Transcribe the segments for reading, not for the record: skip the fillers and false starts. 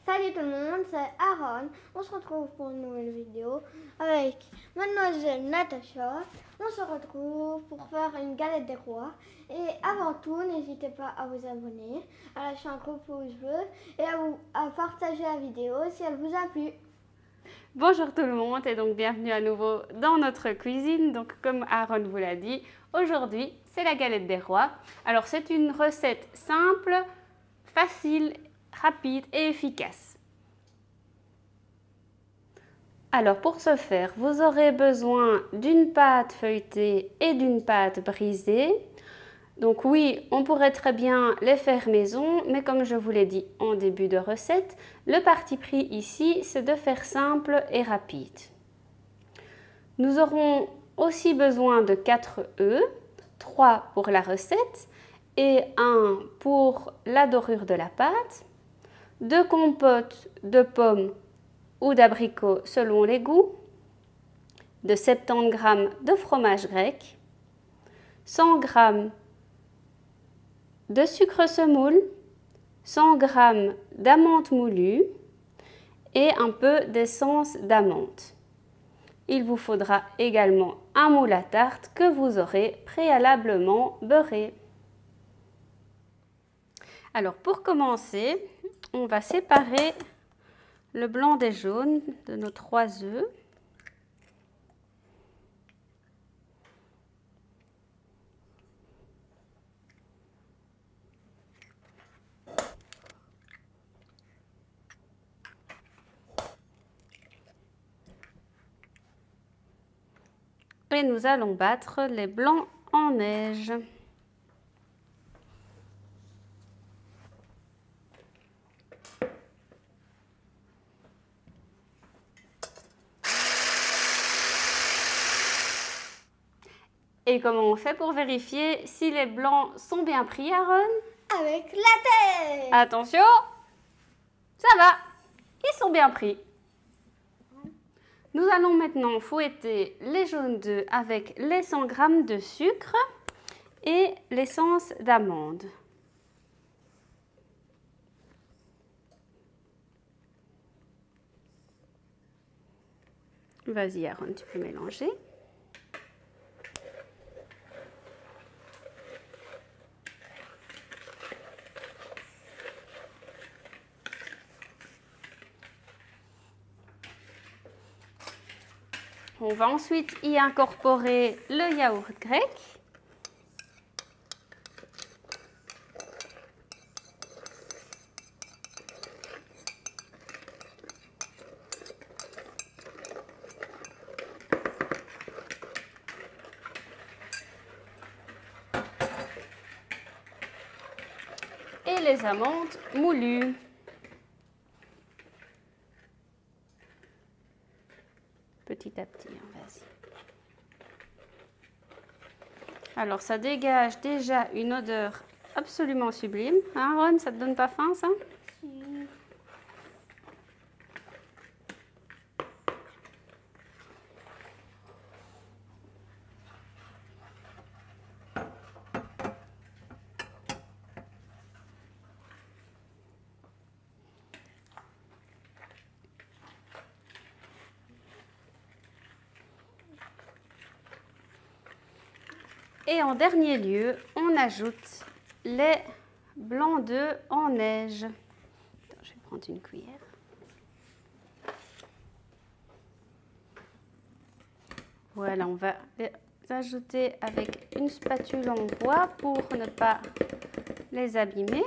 Salut tout le monde, c'est Aaron. On se retrouve pour une nouvelle vidéo avec mademoiselle Natacha. On se retrouve pour faire une galette des rois. Et avant tout, n'hésitez pas à vous abonner, à lâcher un gros pouce bleu et à partager la vidéo si elle vous a plu. Bonjour tout le monde et donc bienvenue à nouveau dans notre cuisine. Donc comme Aaron vous l'a dit, aujourd'hui c'est la galette des rois. Alors c'est une recette simple, facile, rapide et efficace. Alors pour ce faire, vous aurez besoin d'une pâte feuilletée et d'une pâte brisée. Donc oui, on pourrait très bien les faire maison, mais comme je vous l'ai dit en début de recette, le parti pris ici, c'est de faire simple et rapide. Nous aurons aussi besoin de 4 œufs, 3 pour la recette et 1 pour la dorure de la pâte, 2 compotes de pommes ou d'abricots selon les goûts, de 70 g de fromage grec, 100 g de sucre semoule, 100 g d'amandes moulues et un peu d'essence d'amande. Il vous faudra également un moule à tarte que vous aurez préalablement beurré. Alors pour commencer, on va séparer le blanc des jaunes de nos 3 œufs. Et nous allons battre les blancs en neige. Et comment on fait pour vérifier si les blancs sont bien pris, Aaron? Avec la tête. Attention, ça va, ils sont bien pris. Nous allons maintenant fouetter les jaunes d'œufs avec les 100 g de sucre et l'essence d'amande. Vas-y Aaron, tu peux mélanger. On va ensuite y incorporer le yaourt grec. Et les amandes moulues. Petit à petit, vas-y. Alors ça dégage déjà une odeur absolument sublime. Hein, Ron, ça te donne pas faim ça? Et en dernier lieu, on ajoute les blancs d'œufs en neige. Attends, je vais prendre une cuillère. Voilà, on va les ajouter avec une spatule en bois pour ne pas les abîmer.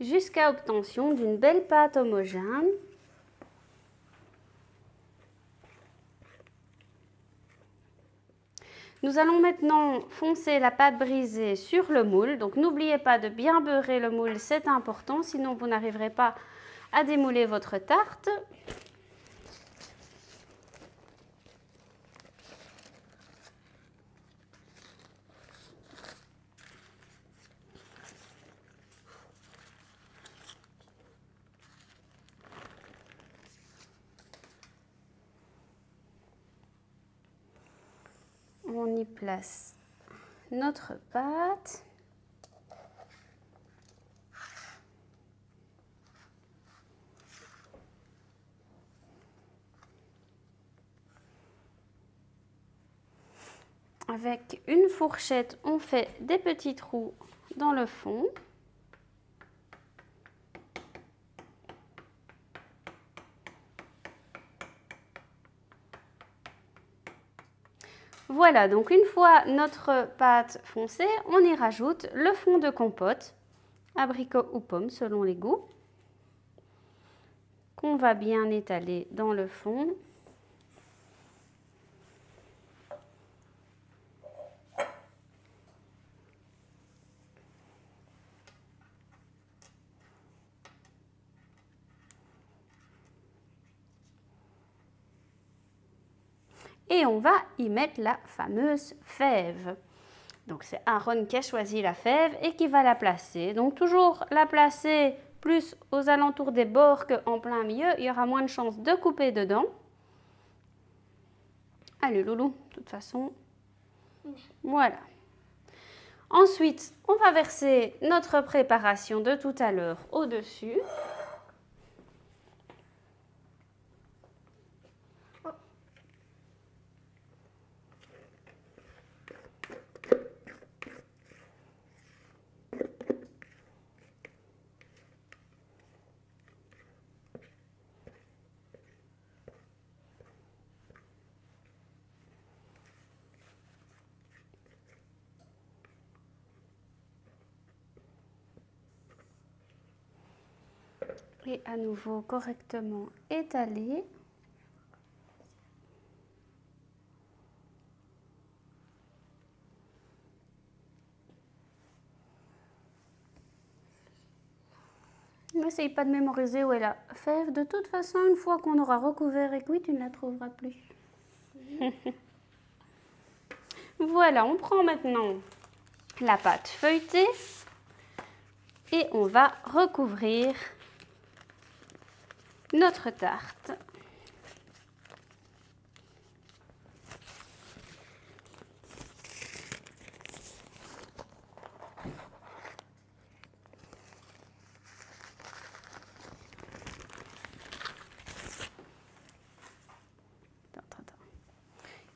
Jusqu'à obtention d'une belle pâte homogène. Nous nous allons maintenant foncer la pâte brisée sur le moule. Donc n'oubliez pas de bien beurrer le moule, c'est important, sinon vous n'arriverez pas à démouler votre tarte. On y place notre pâte. Avec une fourchette, on fait des petits trous dans le fond. Voilà, donc une fois notre pâte foncée, on y rajoute le fond de compote, abricot ou pomme selon les goûts, qu'on va bien étaler dans le fond. Et on va y mettre la fameuse fève. Donc c'est Aaron qui a choisi la fève et qui va la placer. Donc toujours la placer plus aux alentours des bords qu'en plein milieu. Il y aura moins de chances de couper dedans. Allez loulou, de toute façon. Voilà. Ensuite, on va verser notre préparation de tout à l'heure au-dessus. Et à nouveau correctement étaler. N'essaye pas de mémoriser où est la fève. De toute façon, une fois qu'on aura recouvert et cuit, tu ne la trouveras plus. Voilà, on prend maintenant la pâte feuilletée et on va recouvrir notre tarte.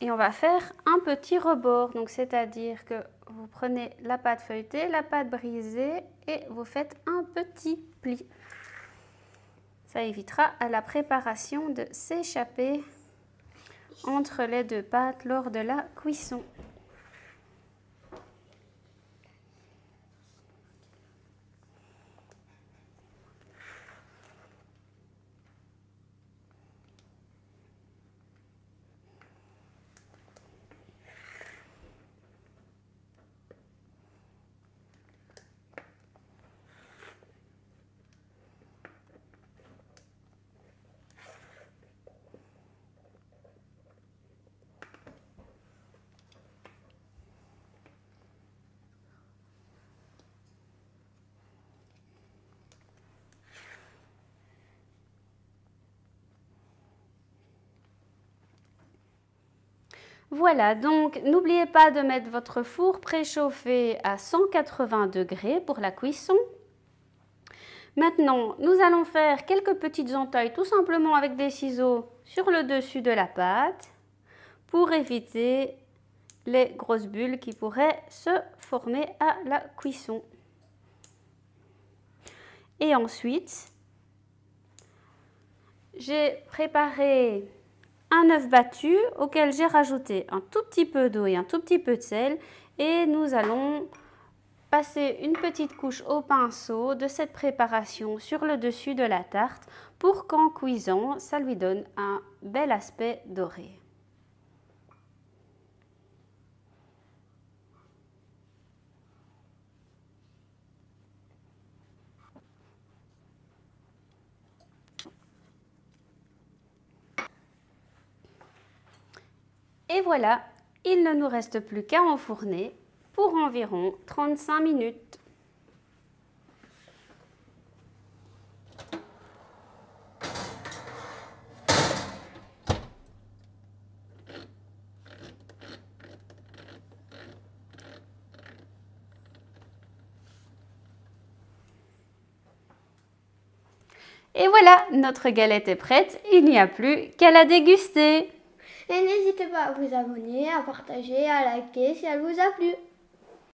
Et on va faire un petit rebord, donc c'est-à-dire que vous prenez la pâte feuilletée, la pâte brisée et vous faites un petit pli. Ça évitera à la préparation de s'échapper entre les deux pâtes lors de la cuisson. Voilà, donc n'oubliez pas de mettre votre four préchauffé à 180 degrés pour la cuisson. Maintenant, nous allons faire quelques petites entailles tout simplement avec des ciseaux sur le dessus de la pâte pour éviter les grosses bulles qui pourraient se former à la cuisson. Et ensuite, j'ai préparé un œuf battu auquel j'ai rajouté un tout petit peu d'eau et un tout petit peu de sel et nous allons passer une petite couche au pinceau de cette préparation sur le dessus de la tarte pour qu'en cuisant, ça lui donne un bel aspect doré. Et voilà, il ne nous reste plus qu'à enfourner pour environ 35 minutes. Et voilà, notre galette est prête, il n'y a plus qu'à la déguster. Et n'hésitez pas à vous abonner, à partager, à liker si elle vous a plu.